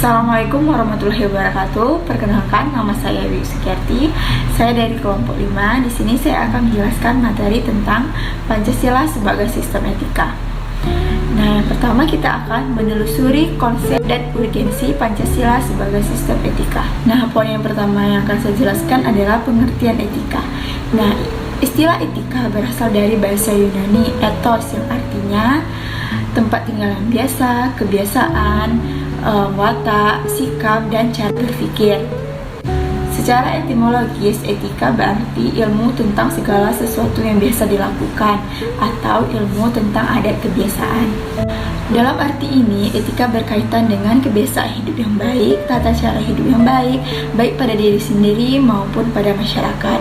Assalamualaikum warahmatullahi wabarakatuh. Perkenalkan, nama saya Wi Sukiarti. Saya dari kelompok 5. Di sini saya akan menjelaskan materi tentang Pancasila sebagai sistem etika. Nah, yang pertama kita akan menelusuri konsep dan urgensi Pancasila sebagai sistem etika. Nah, poin yang pertama yang akan saya jelaskan adalah pengertian etika. Nah, istilah etika berasal dari bahasa Yunani ethos yang artinya tempat tinggal yang biasa, kebiasaan, watak, sikap, dan cara berpikir. Secara etimologis, etika berarti ilmu tentang segala sesuatu yang biasa dilakukan atau ilmu tentang adat kebiasaan. Dalam arti ini, etika berkaitan dengan kebiasaan hidup yang baik, tata cara hidup yang baik, baik pada diri sendiri maupun pada masyarakat.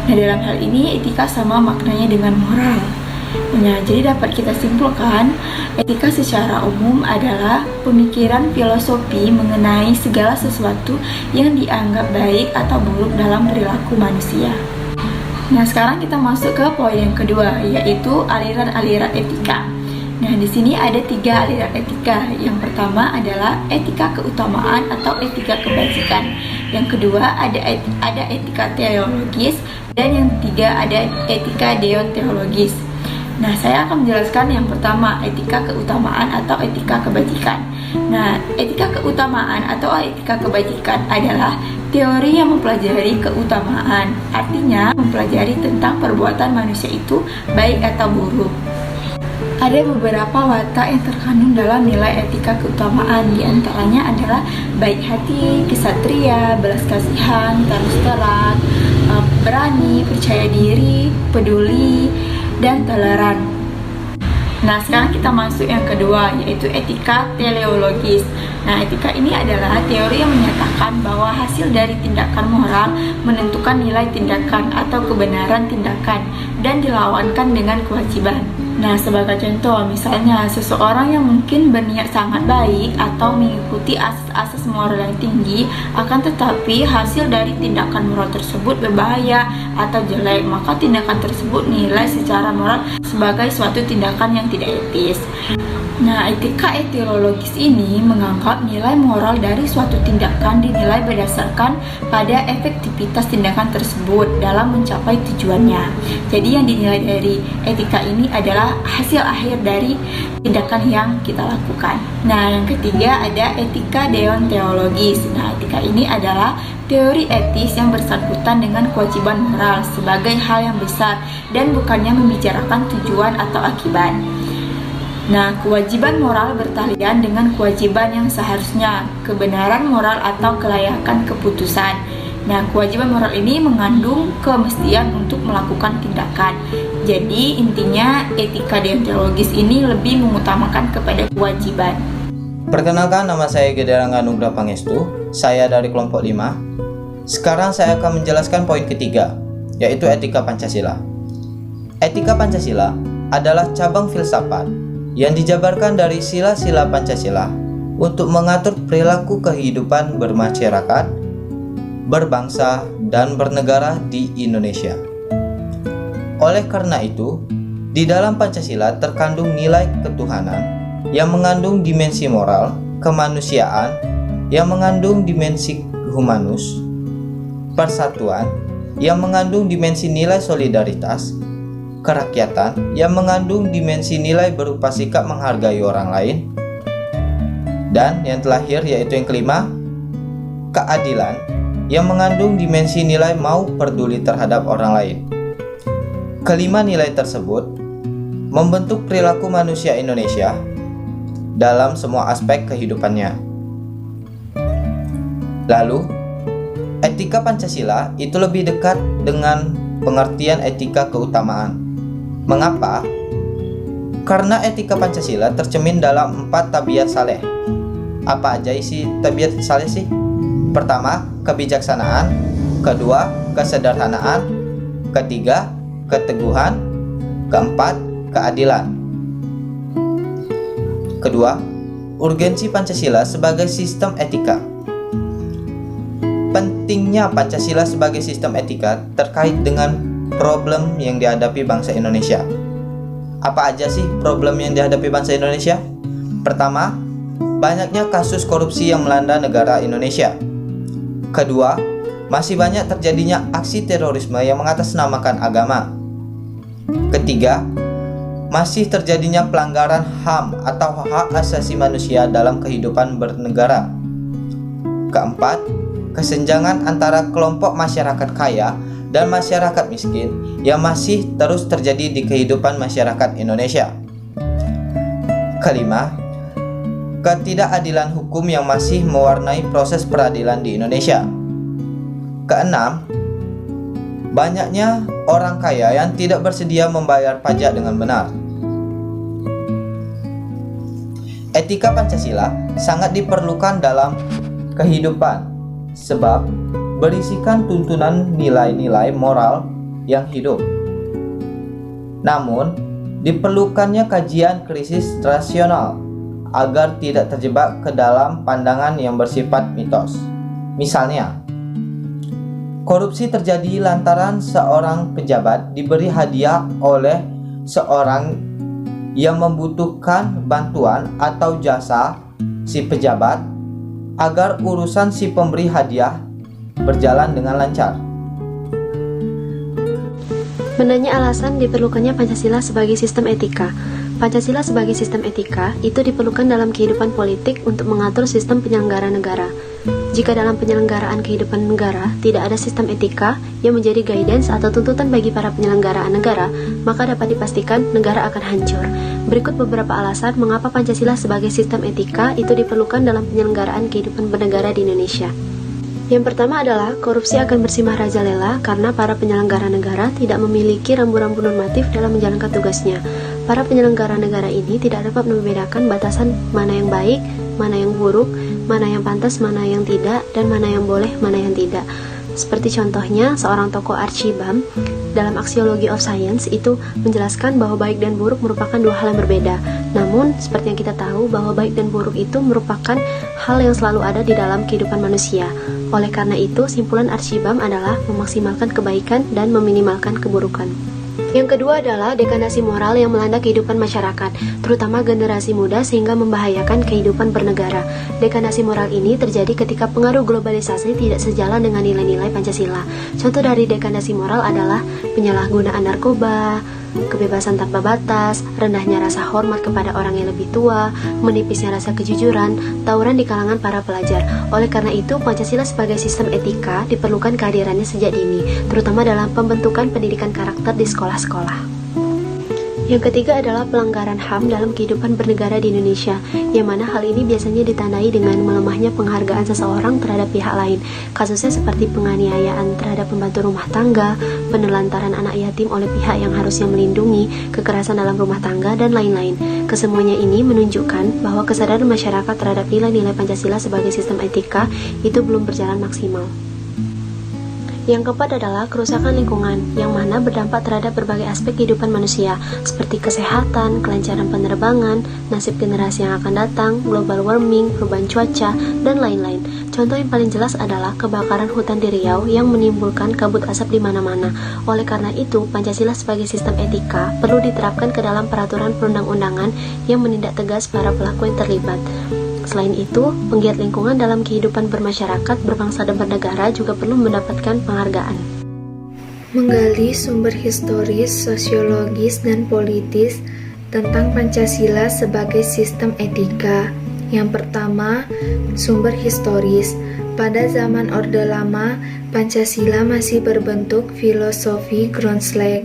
Nah, dalam hal ini, etika sama maknanya dengan moral. Nah, jadi dapat kita simpulkan, etika secara umum adalah pemikiran filosofi mengenai segala sesuatu yang dianggap baik atau buruk dalam perilaku manusia. Nah, sekarang kita masuk ke poin yang kedua, yaitu aliran-aliran etika. Nah, di sini ada 3 aliran etika. Yang pertama adalah etika keutamaan atau etika kebajikan. Yang kedua ada etika teologis, dan yang ketiga ada etika deontologis. Nah, saya akan menjelaskan yang pertama, etika keutamaan atau etika kebajikan. Nah, etika keutamaan atau etika kebajikan adalah teori yang mempelajari keutamaan. Artinya, mempelajari tentang perbuatan manusia itu baik atau buruk. Ada beberapa watak yang terkandung dalam nilai etika keutamaan. Di antaranya adalah baik hati, kesatria, belas kasihan, terus terang, berani, percaya diri, peduli, dan toleran. Nah, sekarang kita masuk yang kedua, yaitu etika teleologis. Nah, etika ini adalah teori yang menyatakan bahwa hasil dari tindakan moral menentukan nilai tindakan atau kebenaran tindakan dan dilawankan dengan kewajiban. Nah, sebagai contoh, misalnya seseorang yang mungkin berniat sangat baik atau mengikuti asas-asas moral yang tinggi, akan tetapi hasil dari tindakan moral tersebut berbahaya atau jelek, maka tindakan tersebut nilai secara moral sebagai suatu tindakan yang tidak etis. Nah, etika etiologis ini menganggap nilai moral dari suatu tindakan dinilai berdasarkan pada efektivitas tindakan tersebut dalam mencapai tujuannya. Jadi yang dinilai dari etika ini adalah hasil akhir dari tindakan yang kita lakukan. Nah, yang ketiga ada etika deontologis. Nah, etika ini adalah teori etis yang bersangkutan dengan kewajiban moral sebagai hal yang besar dan bukannya membicarakan tujuan atau akibat. Nah, kewajiban moral bertalian dengan kewajiban yang seharusnya, kebenaran moral atau kelayakan keputusan. Nah, kewajiban moral ini mengandung kemestian untuk melakukan tindakan. Jadi, intinya etika deontologis ini lebih mengutamakan kepada kewajiban. Perkenalkan, nama saya Gederangga Nugraha Pangestu. Saya dari kelompok 5. Sekarang saya akan menjelaskan poin ketiga, yaitu etika Pancasila. Etika Pancasila adalah cabang filsafat yang dijabarkan dari sila-sila Pancasila untuk mengatur perilaku kehidupan bermasyarakat, berbangsa, dan bernegara di Indonesia. Oleh karena itu, di dalam Pancasila terkandung nilai ketuhanan yang mengandung dimensi moral, kemanusiaan yang mengandung dimensi humanus, persatuan yang mengandung dimensi nilai solidaritas, kerakyatan yang mengandung dimensi nilai berupa sikap menghargai orang lain, dan yang terakhir yaitu yang kelima, keadilan yang mengandung dimensi nilai mau peduli terhadap orang lain. Kelima nilai tersebut membentuk perilaku manusia Indonesia dalam semua aspek kehidupannya. Lalu, etika Pancasila itu lebih dekat dengan pengertian etika keutamaan. Mengapa? Karena etika Pancasila tercermin dalam 4 tabiat saleh. Apa aja isi tabiat saleh sih? Pertama, kebijaksanaan. Kedua, kesederhanaan. Ketiga, keteguhan. Keempat, keadilan. Kedua, urgensi Pancasila sebagai sistem etika. Pentingnya Pancasila sebagai sistem etika terkait dengan problem yang dihadapi bangsa Indonesia. Apa aja sih problem yang dihadapi bangsa Indonesia? Pertama, banyaknya kasus korupsi yang melanda negara Indonesia. Kedua, masih banyak terjadinya aksi terorisme yang mengatasnamakan agama. Ketiga, masih terjadinya pelanggaran HAM atau hak asasi manusia dalam kehidupan bernegara. Keempat, kesenjangan antara kelompok masyarakat kaya dan masyarakat miskin yang masih terus terjadi di kehidupan masyarakat Indonesia. Kelima, ketidakadilan hukum yang masih mewarnai proses peradilan di Indonesia. Keenam, banyaknya orang kaya yang tidak bersedia membayar pajak dengan benar. Etika Pancasila sangat diperlukan dalam kehidupan sebab berisikan tuntunan nilai-nilai moral yang hidup. Namun, diperlukannya kajian krisis rasional agar tidak terjebak ke dalam pandangan yang bersifat mitos. Misalnya, korupsi terjadi lantaran seorang pejabat diberi hadiah oleh seorang yang membutuhkan bantuan atau jasa si pejabat agar urusan si pemberi hadiah berjalan dengan lancar. Menanya alasan diperlukannya Pancasila sebagai sistem etika. Pancasila sebagai sistem etika itu diperlukan dalam kehidupan politik untuk mengatur sistem penyelenggara negara. Jika dalam penyelenggaraan kehidupan negara tidak ada sistem etika yang menjadi guidance atau tuntutan bagi para penyelenggaraan negara, maka dapat dipastikan negara akan hancur. Berikut beberapa alasan mengapa Pancasila sebagai sistem etika itu diperlukan dalam penyelenggaraan kehidupan bernegara di Indonesia. Yang pertama adalah korupsi akan bersimah rajalela karena para penyelenggara negara tidak memiliki rambu-rambu normatif dalam menjalankan tugasnya. Para penyelenggara negara ini tidak dapat membedakan batasan mana yang baik, mana yang buruk, mana yang pantas, mana yang tidak, dan mana yang boleh, mana yang tidak. Seperti contohnya, seorang tokoh Archibald dalam Axiology of Science itu menjelaskan bahwa baik dan buruk merupakan dua hal yang berbeda. Namun, seperti yang kita tahu bahwa baik dan buruk itu merupakan hal yang selalu ada di dalam kehidupan manusia. Oleh karena itu, simpulan Archibald adalah memaksimalkan kebaikan dan meminimalkan keburukan. Yang kedua adalah degradasi moral yang melanda kehidupan masyarakat, terutama generasi muda sehingga membahayakan kehidupan bernegara. Degradasi moral ini terjadi ketika pengaruh globalisasi tidak sejalan dengan nilai-nilai Pancasila. Contoh dari degradasi moral adalah penyalahgunaan narkoba, kebebasan tanpa batas, rendahnya rasa hormat kepada orang yang lebih tua, menipisnya rasa kejujuran, tawuran di kalangan para pelajar. Oleh karena itu, Pancasila sebagai sistem etika diperlukan kehadirannya sejak dini, terutama dalam pembentukan pendidikan karakter di sekolah-sekolah. Yang ketiga adalah pelanggaran HAM dalam kehidupan bernegara di Indonesia, yang mana hal ini biasanya ditandai dengan melemahnya penghargaan seseorang terhadap pihak lain. Kasusnya seperti penganiayaan terhadap pembantu rumah tangga, penelantaran anak yatim oleh pihak yang harusnya melindungi, kekerasan dalam rumah tangga, dan lain-lain. Kesemuanya ini menunjukkan bahwa kesadaran masyarakat terhadap nilai-nilai Pancasila sebagai sistem etika itu belum berjalan maksimal. Yang keempat adalah kerusakan lingkungan, yang mana berdampak terhadap berbagai aspek kehidupan manusia, seperti kesehatan, kelancaran penerbangan, nasib generasi yang akan datang, global warming, perubahan cuaca, dan lain-lain. Contoh yang paling jelas adalah kebakaran hutan di Riau yang menimbulkan kabut asap di mana-mana. Oleh karena itu, Pancasila sebagai sistem etika perlu diterapkan ke dalam peraturan perundang-undangan yang menindak tegas para pelaku yang terlibat. Selain itu, penggiat lingkungan dalam kehidupan bermasyarakat, berbangsa dan bernegara juga perlu mendapatkan penghargaan. Menggali sumber historis, sosiologis, dan politis tentang Pancasila sebagai sistem etika. Yang pertama, sumber historis. Pada zaman Orde Lama, Pancasila masih berbentuk filosofi Grundslag.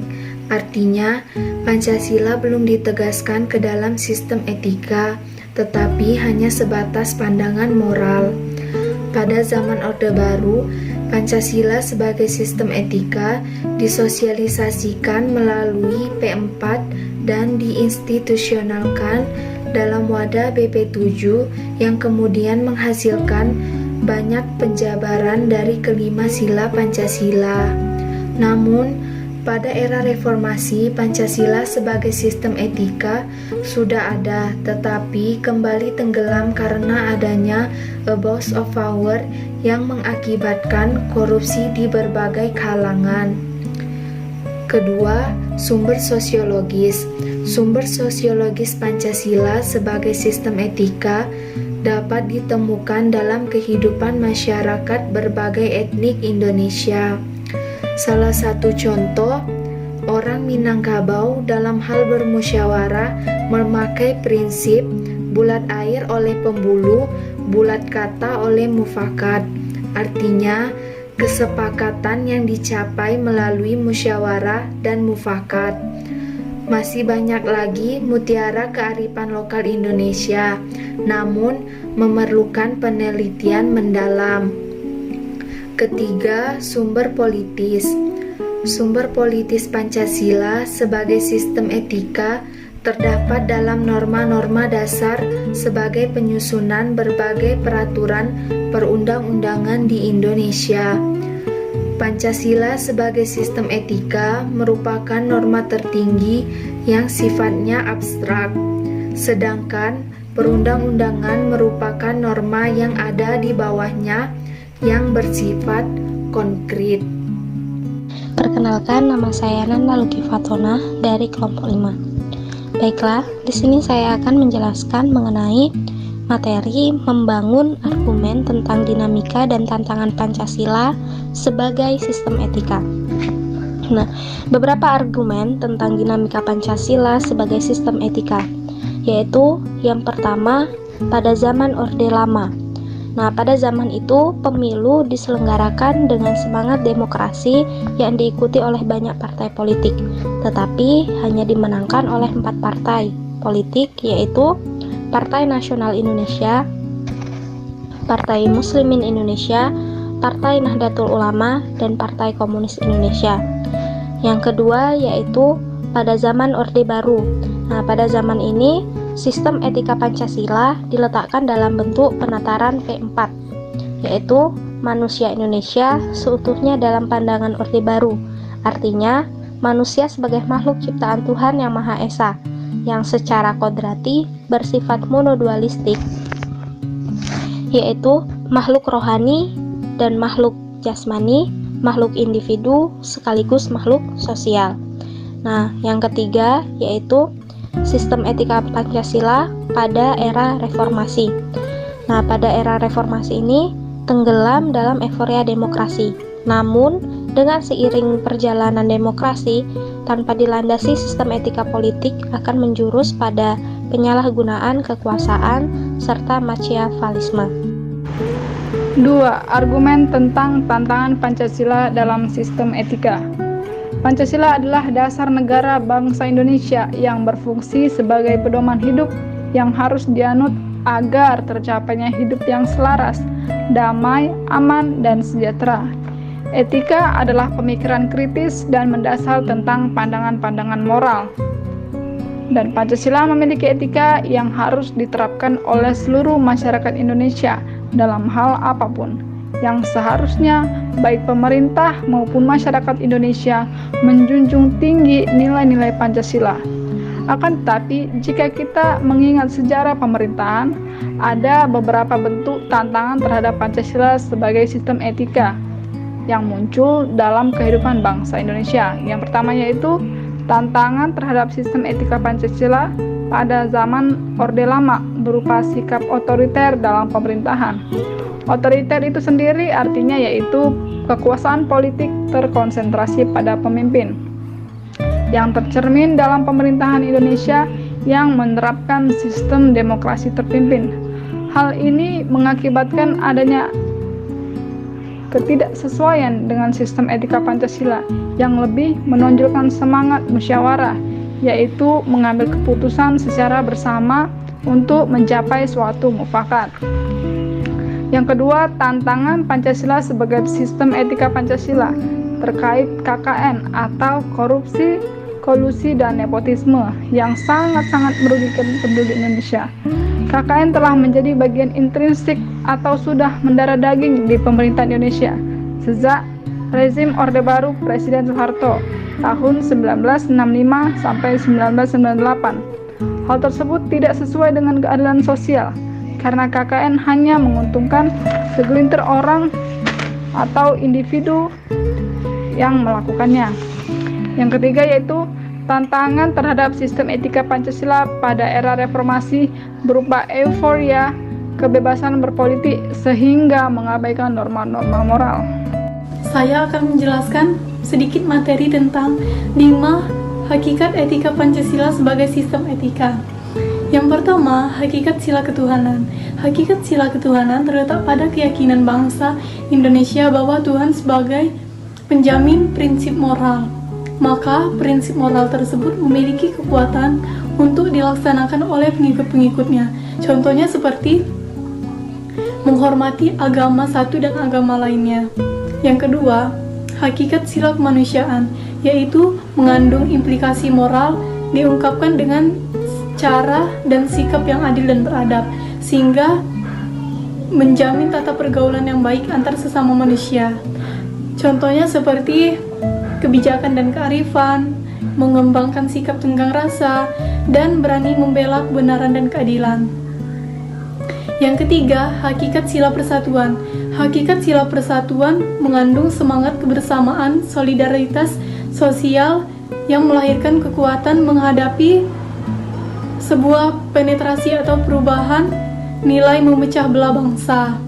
Artinya, Pancasila belum ditegaskan ke dalam sistem etika, tetapi hanya sebatas pandangan moral. Pada zaman Orde Baru, Pancasila sebagai sistem etika disosialisasikan melalui P4 dan diinstitusionalkan dalam wadah BP7 yang kemudian menghasilkan banyak penjabaran dari kelima sila Pancasila. Namun, pada era reformasi, Pancasila sebagai sistem etika sudah ada, tetapi kembali tenggelam karena adanya abuse of power yang mengakibatkan korupsi di berbagai kalangan. Kedua, Sumber sosiologis. Sumber sosiologis Pancasila sebagai sistem etika dapat ditemukan dalam kehidupan masyarakat berbagai etnik Indonesia. Salah satu contoh, orang Minangkabau dalam hal bermusyawarah memakai prinsip bulat air oleh pembulu, bulat kata oleh mufakat. Artinya, kesepakatan yang dicapai melalui musyawarah dan mufakat. Masih banyak lagi mutiara kearifan lokal Indonesia, namun memerlukan penelitian mendalam. Ketiga, sumber politis. Sumber politis Pancasila sebagai sistem etika terdapat dalam norma-norma dasar sebagai penyusunan berbagai peraturan perundang-undangan di Indonesia. Pancasila sebagai sistem etika merupakan norma tertinggi yang sifatnya abstrak, sedangkan perundang-undangan merupakan norma yang ada di bawahnya yang bersifat konkret. Perkenalkan, nama saya Nanda Luki Fatona dari kelompok 5. Baiklah, di sini saya akan menjelaskan mengenai materi membangun argumen tentang dinamika dan tantangan Pancasila sebagai sistem etika. Nah, beberapa argumen tentang dinamika Pancasila sebagai sistem etika, yaitu yang pertama, pada zaman Orde Lama. Nah, pada zaman itu pemilu diselenggarakan dengan semangat demokrasi yang diikuti oleh banyak partai politik, tetapi hanya dimenangkan oleh 4 partai politik, yaitu Partai Nasional Indonesia, Partai Muslimin Indonesia, Partai Nahdlatul Ulama, dan Partai Komunis Indonesia. Yang kedua yaitu pada zaman Orde Baru. Nah, pada zaman ini sistem etika Pancasila diletakkan dalam bentuk penataran P4, yaitu manusia Indonesia seutuhnya dalam pandangan Orde Baru. Artinya, manusia sebagai makhluk ciptaan Tuhan Yang Maha Esa, yang secara kodrati bersifat monodualistik, yaitu makhluk rohani dan makhluk jasmani, makhluk individu sekaligus makhluk sosial. Nah, yang ketiga yaitu sistem etika Pancasila pada era reformasi. Nah, pada era reformasi ini tenggelam dalam euforia demokrasi. Namun, dengan seiring perjalanan demokrasi, tanpa dilandasi sistem etika politik akan menjurus pada penyalahgunaan kekuasaan serta machiavelisme. 2. Argumen tentang tantangan Pancasila dalam sistem etika. Pancasila adalah dasar negara bangsa Indonesia yang berfungsi sebagai pedoman hidup yang harus dianut agar tercapainya hidup yang selaras, damai, aman, dan sejahtera. Etika adalah pemikiran kritis dan mendasar tentang pandangan-pandangan moral. Dan Pancasila memiliki etika yang harus diterapkan oleh seluruh masyarakat Indonesia dalam hal apapun, yang seharusnya baik pemerintah maupun masyarakat Indonesia menjunjung tinggi nilai-nilai Pancasila. Akan tetapi, jika kita mengingat sejarah pemerintahan, ada beberapa bentuk tantangan terhadap Pancasila sebagai sistem etika yang muncul dalam kehidupan bangsa Indonesia. Yang pertama yaitu tantangan terhadap sistem etika Pancasila pada zaman Orde Lama berupa sikap otoriter dalam pemerintahan. Otoriter itu sendiri artinya yaitu kekuasaan politik terkonsentrasi pada pemimpin, yang tercermin dalam pemerintahan Indonesia yang menerapkan sistem demokrasi terpimpin. Hal ini mengakibatkan adanya ketidaksesuaian dengan sistem etika Pancasila yang lebih menonjolkan semangat musyawarah, yaitu mengambil keputusan secara bersama untuk mencapai suatu mufakat. Yang kedua, tantangan Pancasila sebagai sistem etika Pancasila terkait KKN atau korupsi, kolusi, dan nepotisme yang sangat-sangat merugikan penduduk Indonesia. KKN telah menjadi bagian intrinsik atau sudah mendarah daging di pemerintah Indonesia sejak rezim Orde Baru Presiden Soeharto tahun 1965 sampai 1998. Hal tersebut tidak sesuai dengan keadilan sosial karena KKN hanya menguntungkan segelintir orang atau individu yang melakukannya. Yang ketiga yaitu Tantangan terhadap sistem etika Pancasila pada era reformasi berupa euforia, kebebasan berpolitik sehingga mengabaikan norma-norma moral. Saya akan menjelaskan sedikit materi tentang 5 hakikat etika Pancasila sebagai sistem etika. Yang pertama, hakikat sila ketuhanan. Hakikat sila ketuhanan terletak pada keyakinan bangsa Indonesia bahwa Tuhan sebagai penjamin prinsip moral. Maka, prinsip moral tersebut memiliki kekuatan untuk dilaksanakan oleh pengikut-pengikutnya. Contohnya seperti menghormati agama satu dan agama lainnya. Yang kedua, hakikat sila kemanusiaan, yaitu mengandung implikasi moral diungkapkan dengan cara dan sikap yang adil dan beradab, sehingga menjamin tata pergaulan yang baik antar sesama manusia. Contohnya seperti kebijakan dan kearifan, mengembangkan sikap tenggang rasa, dan berani membela kebenaran dan keadilan. Yang ketiga, hakikat sila persatuan. Hakikat sila persatuan mengandung semangat kebersamaan, solidaritas sosial yang melahirkan kekuatan menghadapi sebuah penetrasi atau perubahan nilai memecah belah bangsa.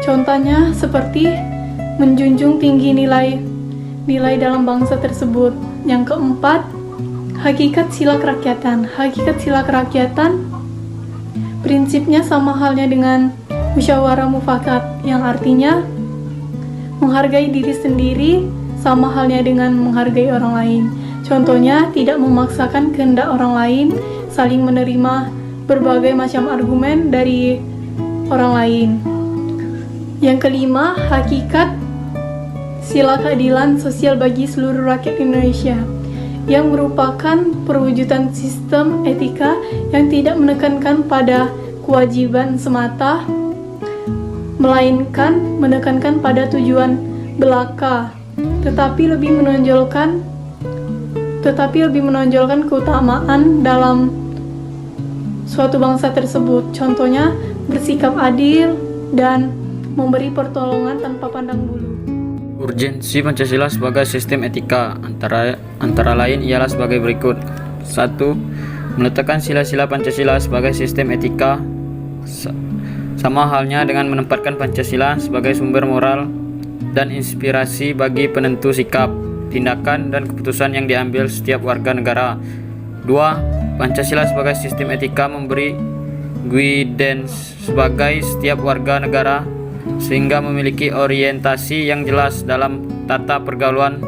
Contohnya seperti menjunjung tinggi nilai dalam bangsa tersebut. Yang keempat, hakikat sila kerakyatan. Hakikat sila kerakyatan prinsipnya sama halnya dengan musyawarah mufakat, yang artinya menghargai diri sendiri sama halnya dengan menghargai orang lain. Contohnya, tidak memaksakan kehendak orang lain, saling menerima berbagai macam argumen dari orang lain. Yang kelima, hakikat sila keadilan sosial bagi seluruh rakyat Indonesia, yang merupakan perwujudan sistem etika yang tidak menekankan pada kewajiban semata, melainkan menekankan pada tujuan belaka, tetapi lebih menonjolkan keutamaan dalam suatu bangsa tersebut. Contohnya, bersikap adil dan memberi pertolongan tanpa pandang bulu. Urgensi Pancasila sebagai sistem etika antara lain ialah sebagai berikut. 1. Meletakkan sila-sila Pancasila sebagai sistem etika sama halnya dengan menempatkan Pancasila sebagai sumber moral dan inspirasi bagi penentu sikap, tindakan, dan keputusan yang diambil setiap warga negara. 2. Pancasila sebagai sistem etika memberi guidance sebagai setiap warga negara sehingga memiliki orientasi yang jelas dalam tata pergaulan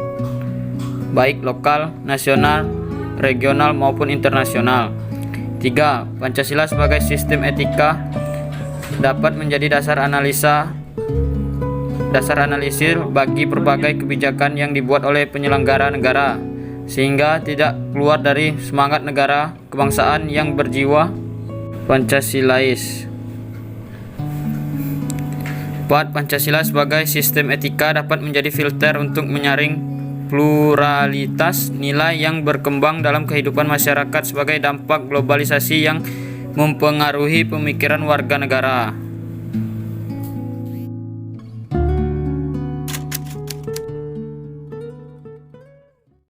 baik lokal, nasional, regional maupun internasional. 3. Pancasila sebagai sistem etika dapat menjadi dasar analisir bagi berbagai kebijakan yang dibuat oleh penyelenggara negara, sehingga tidak keluar dari semangat negara kebangsaan yang berjiwa Pancasilais. 4. Pancasila sebagai sistem etika dapat menjadi filter untuk menyaring pluralitas nilai yang berkembang dalam kehidupan masyarakat sebagai dampak globalisasi yang mempengaruhi pemikiran warga negara.